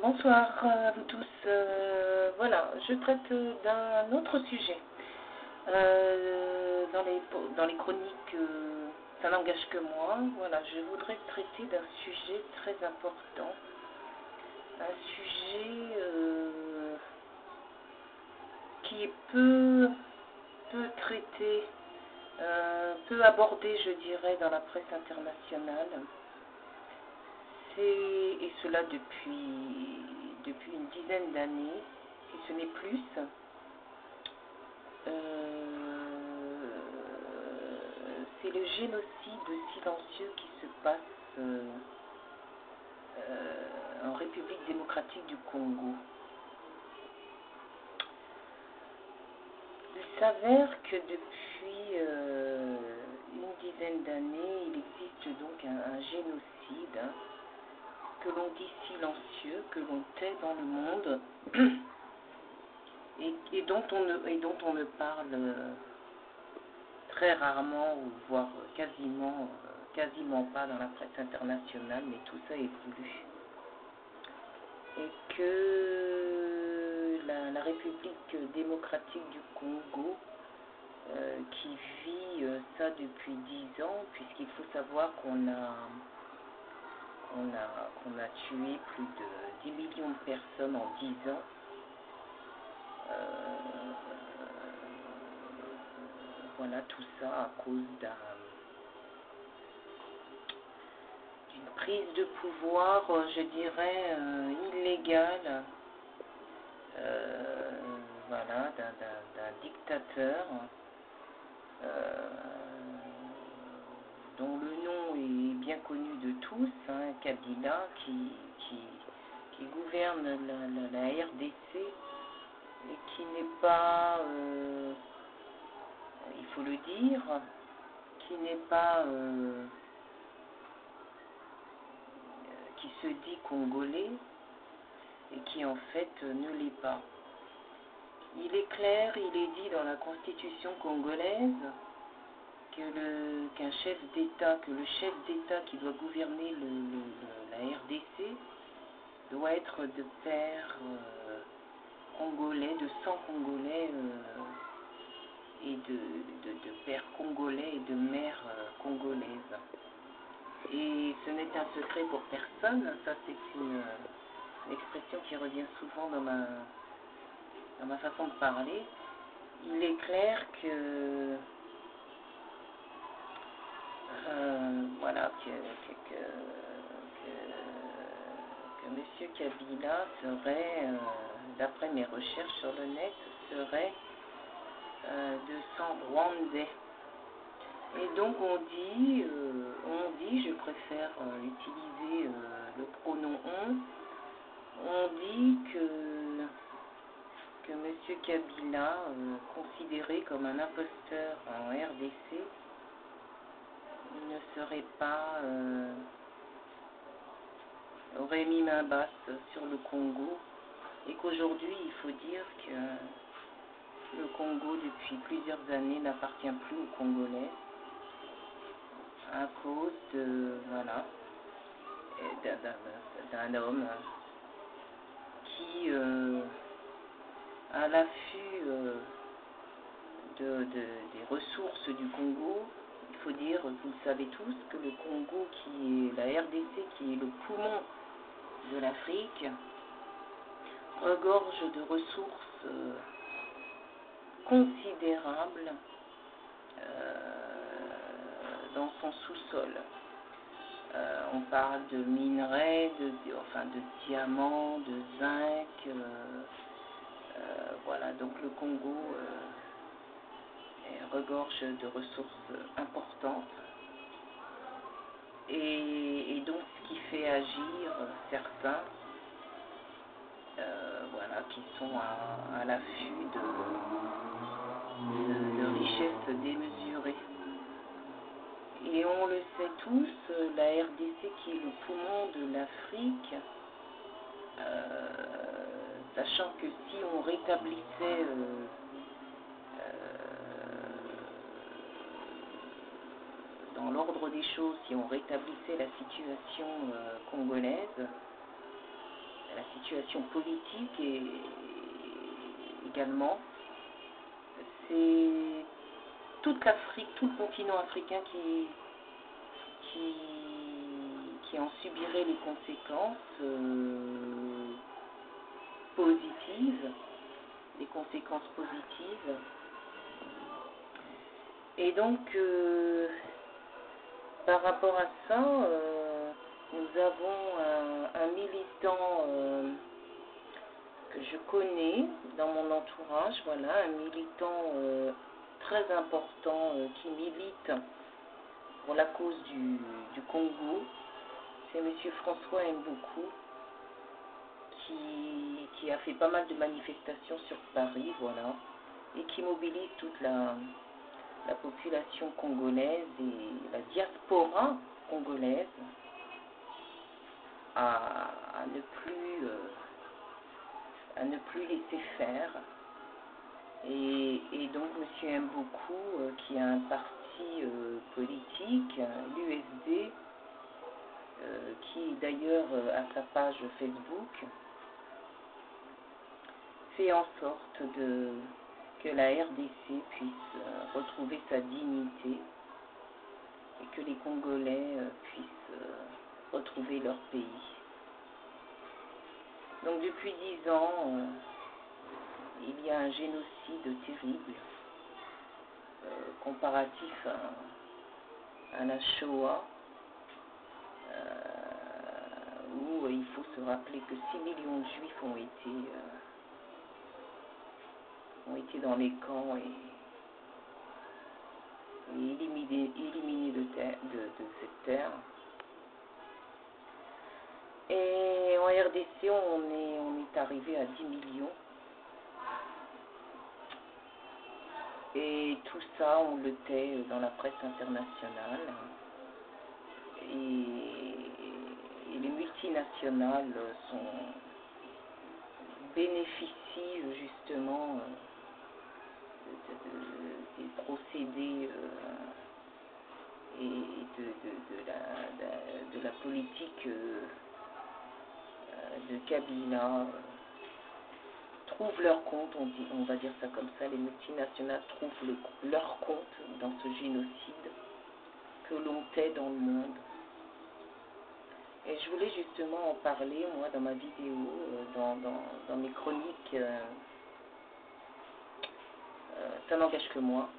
Bonsoir à vous tous. Voilà, je traite d'un autre sujet. Dans les chroniques, ça n'engage que moi. Voilà, je voudrais traiter d'un sujet très important. Un sujet qui est peu traité, peu abordé, je dirais, dans la presse internationale. Et cela depuis une dizaine d'années, si ce n'est plus. C'est le génocide silencieux qui se passe en République démocratique du Congo. Il s'avère que depuis une dizaine d'années, il existe donc un génocide que l'on dit silencieux, que l'on tait dans le monde et dont on ne parle très rarement, ou voire quasiment pas dans la presse internationale, mais tout ça est voulu. Et que la République démocratique du Congo, qui vit ça depuis 10 ans, puisqu'il faut savoir qu'on a tué plus de 10 millions de personnes en 10 ans. Voilà, tout ça à cause d'une prise de pouvoir, je dirais, illégale, voilà, d'un dictateur dont le nom est bien connu de tous, Kabila, qui gouverne la RDC et qui n'est pas, il faut le dire, qui n'est pas, qui se dit congolais et qui en fait ne l'est pas. Il est clair, il est dit dans la constitution congolaise que le chef d'État qui doit gouverner la RDC doit être de père congolais, de sang congolais et de père congolais et de mère congolaise. Et ce n'est un secret pour personne, ça c'est une expression qui revient souvent dans ma façon de parler. Il est clair que voilà, que M. Kabila serait, d'après mes recherches sur le net, serait de sang rwandais. Et donc on dit, je préfère utiliser le pronom on dit que M. Kabila, considéré comme un imposteur en RDC, ne serait pas, aurait mis main basse sur le Congo, et qu'aujourd'hui il faut dire que le Congo depuis plusieurs années n'appartient plus aux Congolais à cause d'un homme qui, à l'affût des ressources du Congo, il faut dire, vous le savez tous, que le Congo, qui est la RDC, qui est le poumon de l'Afrique, regorge de ressources considérables dans son sous-sol. On parle de minerais, de diamants, de zinc, voilà, donc le Congo regorge de ressources importantes. Et donc ce qui fait agir certains, voilà, qui sont à l'affût de richesses démesurées. Et on le sait tous, la RDC qui est le poumon de l'Afrique, sachant que si on rétablissait dans l'ordre des choses, si on rétablissait la situation congolaise, la situation politique et également. C'est toute l'Afrique, tout le continent africain qui en subirait les conséquences positives, les conséquences positives. Et donc, par rapport à ça, nous avons un militant que je connais dans mon entourage, voilà, un militant très important qui milite pour la cause du Congo. C'est M. François Mboukou qui a fait pas mal de manifestations sur Paris, voilà, et qui mobilise toute la population congolaise et la diaspora congolaise à ne plus laisser faire. Et donc M. Mboukou, qui a un parti politique, l'USD, qui d'ailleurs a sa page Facebook, fait en sorte que la RDC puisse retrouver sa dignité et que les Congolais puissent retrouver leur pays. Donc depuis 10 ans, il y a un génocide terrible, comparatif à la Shoah, où il faut se rappeler que 6 millions de Juifs ont été dans les camps et éliminés de cette terre. Et en RDC, on est arrivé à 10 millions. Et tout ça, on le tait dans la presse internationale. Et les multinationales bénéficient justement des procédés et de la politique de Kabila, trouvent leur compte, on va dire ça comme ça, les multinationales trouvent leur compte dans ce génocide que l'on tait dans le monde. Et je voulais justement en parler, moi, dans ma vidéo, dans mes chroniques, ça n'engage que moi.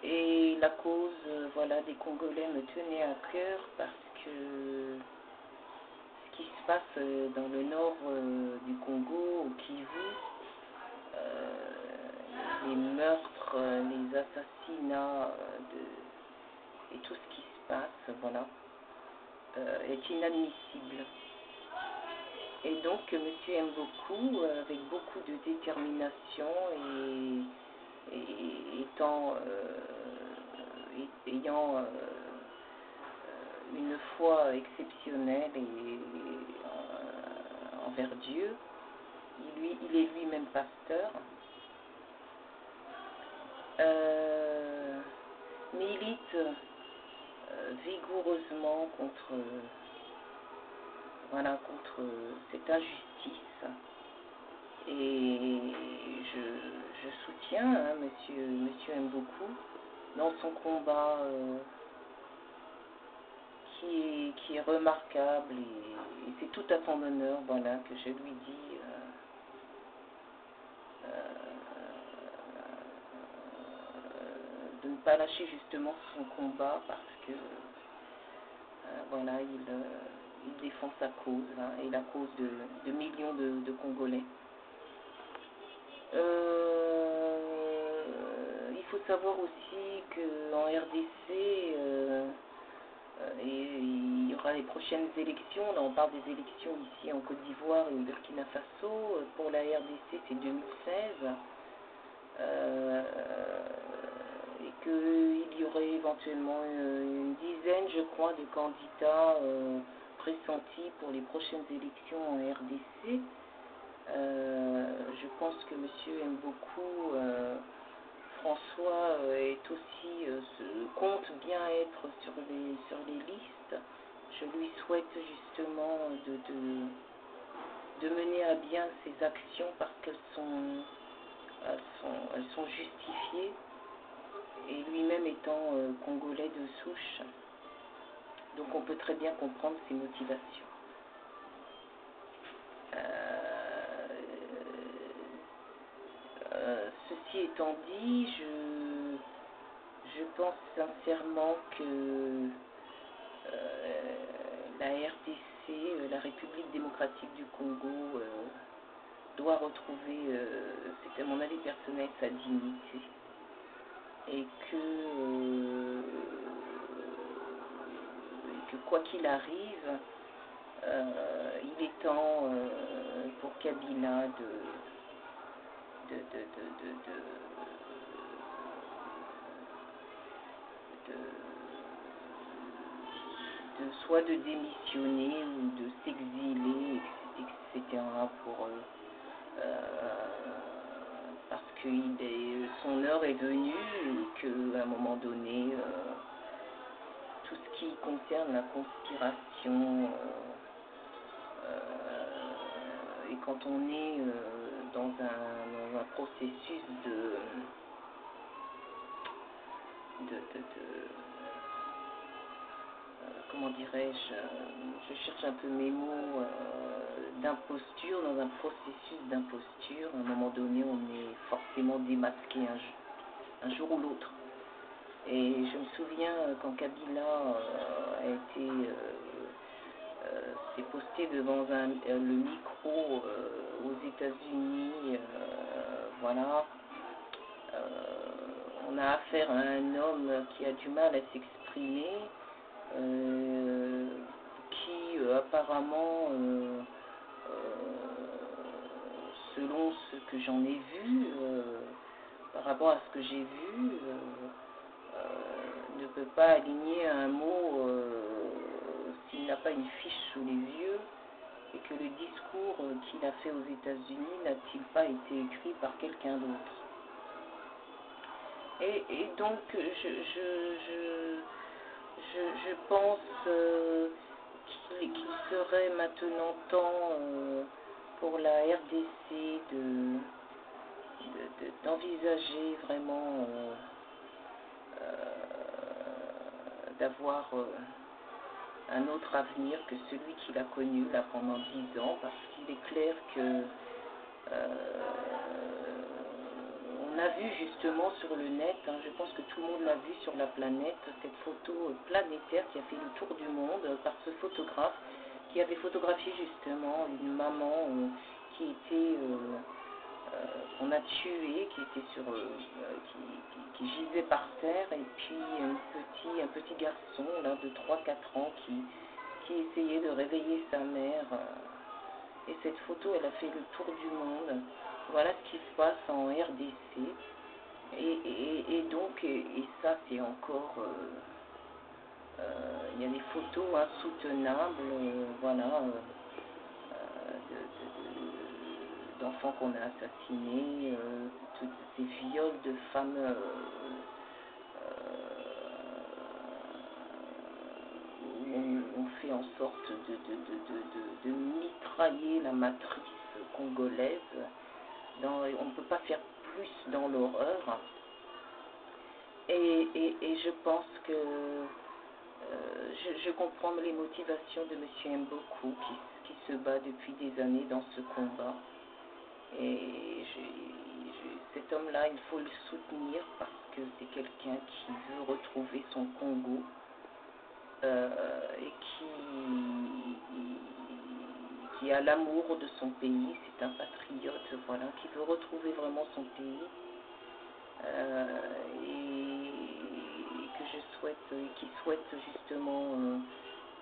Et la cause, voilà, des Congolais me tenait à cœur parce que ce qui se passe dans le nord du Congo, au Kivu, les meurtres, les assassinats et tout ce qui se passe, voilà, est inadmissible. Et donc M. Mboukou, avec beaucoup de détermination et ayant une foi exceptionnelle envers Dieu, il est lui-même pasteur, milite vigoureusement contre cette injustice. Et je soutiens monsieur Mboukou dans son combat qui est remarquable et c'est tout à son honneur, voilà, que je lui dis de ne pas lâcher justement son combat parce que voilà, il défend sa cause, hein, et la cause de millions de Congolais. Il faut savoir aussi qu'en RDC, il y aura les prochaines élections. Là, on parle des élections ici en Côte d'Ivoire et au Burkina Faso. Pour la RDC, c'est 2016. Et qu'il y aurait éventuellement une dizaine, je crois, de candidats pressentis pour les prochaines élections en RDC. Je pense que M. Mboukou, François, est aussi, compte bien être sur les listes. je lui souhaite justement de mener à bien ses actions parce elles sont justifiées, et lui-même étant congolais de souche, donc on peut très bien comprendre ses motivations. Ceci étant dit, je pense sincèrement que la RDC, la République démocratique du Congo, doit retrouver, c'est à mon avis personnel, sa dignité. Et que quoi qu'il arrive, il est temps pour Kabila soit de démissionner ou de s'exiler, etc. Parce que son heure est venue et qu'à un moment donné, tout ce qui concerne la conspiration, et quand on est dans un processus comment dirais-je, je cherche un peu mes mots, d'imposture, dans un processus d'imposture, à un moment donné on est forcément démasqué un jour ou l'autre. Et je me souviens quand Kabila s'est posté devant le micro aux États-Unis, voilà, on a affaire à un homme qui a du mal à s'exprimer, qui apparemment, selon ce que j'en ai vu, par rapport à ce que j'ai vu, ne peut pas aligner un mot s'il n'a pas une fiche sous les yeux, et que le discours qu'il a fait aux États-Unis n'a-t-il pas été écrit par quelqu'un d'autre. Et donc je pense qu'il serait maintenant temps pour la RDC d'envisager vraiment d'avoir un autre avenir que celui qu'il a connu là pendant 10 ans, parce qu'il est clair que on a vu justement sur le net, je pense que tout le monde l'a vu sur la planète, cette photo planétaire qui a fait le tour du monde par ce photographe qui avait photographié justement une maman qui était qu'on a tuée, qui était qui gisait par terre, et puis un petit garçon là de 3-4 ans qui essayait de réveiller sa mère. Et cette photo, elle a fait le tour du monde. Voilà ce qui se passe en RDC. Et donc, et ça c'est encore, il y a des photos insoutenables, voilà, d'enfants qu'on a assassinés, tous ces viols de femmes où on fait en sorte de mitrailler la matrice congolaise. On ne peut pas faire plus dans l'horreur. Et je pense que je comprends les motivations de M. Mboku qui se bat depuis des années dans ce combat. Et cet homme-là, il faut le soutenir parce que c'est quelqu'un qui veut retrouver son Congo et qui a l'amour de son pays. C'est un patriote, voilà, qui veut retrouver vraiment son pays. Et qui souhaite justement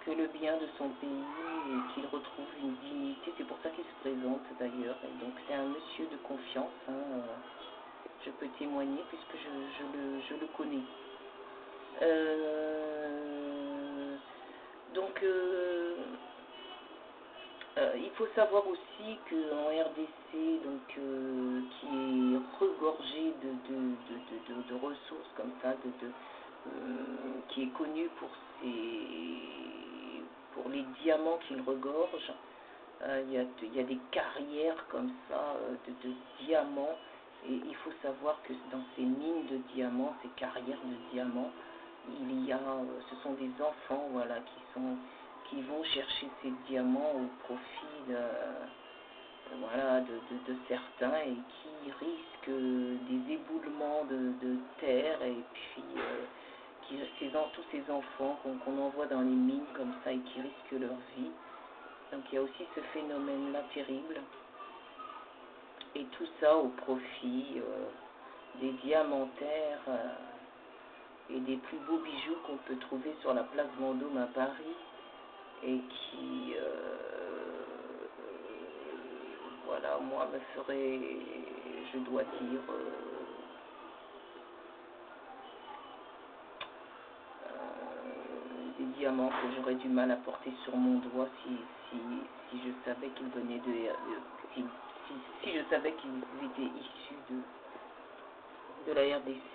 que le bien de son pays et qu'il retrouve une dignité. C'est pour ça qu'il se présente d'ailleurs. Et donc c'est un monsieur de confiance, je peux témoigner puisque je le connais. Donc il faut savoir aussi qu'en RDC, donc, qui est regorgé de ressources comme ça, qui est connu pour pour les diamants qu'il regorge. Il y a des carrières comme ça de diamants. Et il faut savoir que dans ces mines de diamants, ces carrières de diamants, ce sont des enfants, voilà, qui vont chercher ces diamants au profit de certains et qui risquent des éboulements de terre et puis tous ces enfants qu'on envoie dans les mines comme ça et qui risquent leur vie. Donc il y a aussi ce phénomène-là terrible. Et tout ça au profit des diamantaires et des plus beaux bijoux qu'on peut trouver sur la place Vendôme à Paris et qui, voilà, moi me ferait, je dois dire, des diamants que j'aurais du mal à porter sur mon doigt si je savais qu'ils venaient si je savais qu'ils étaient issus de la RDC.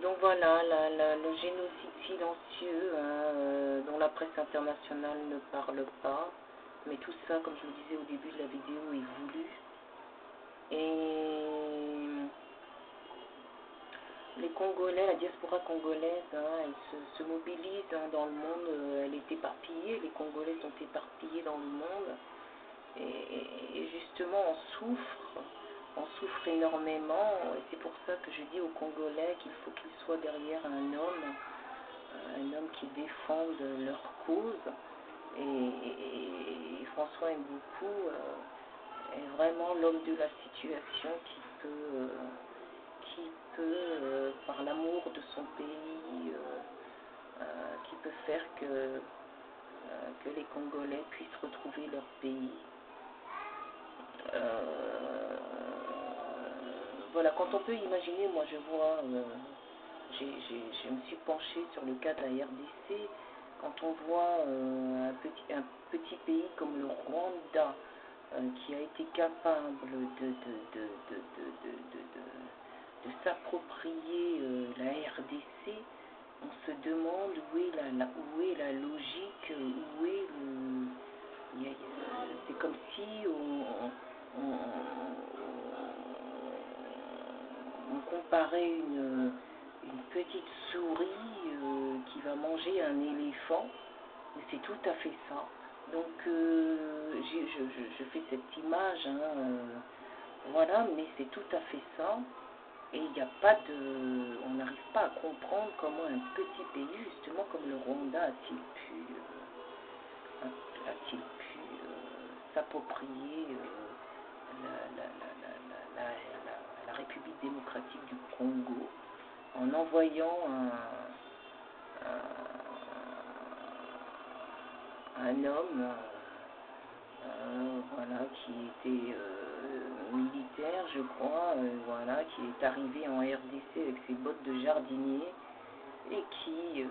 Donc voilà, le génocide silencieux dont la presse internationale ne parle pas, mais tout ça, comme je vous disais au début de la vidéo, est voulu. Et les Congolais, la diaspora congolaise, elle se mobilise dans le monde, elle est éparpillée, les Congolais sont éparpillés dans le monde, et justement on souffre énormément, et c'est pour ça que je dis aux Congolais qu'il faut qu'ils soient derrière un homme qui défende leur cause, et François Mboukou est vraiment l'homme de la situation qui peut par l'amour de son pays, qui peut faire que les Congolais puissent retrouver leur pays. Voilà, quand on peut imaginer, moi je vois, je me suis penchée sur le cas de la RDC, quand on voit un petit pays comme le Rwanda, qui a été capable de s'approprier la RDC, on se demande où est la logique, où est le... C'est comme si on comparait une petite souris qui va manger un éléphant, mais c'est tout à fait ça. Donc je fais cette image, voilà, mais c'est tout à fait ça. Et il n'y a pas on n'arrive pas à comprendre comment un petit pays, justement comme le Rwanda, a-t-il pu s'approprier la République démocratique du Congo en envoyant un homme voilà, qui était militaire, je crois, voilà, qui est arrivé en RDC avec ses bottes de jardinier et qui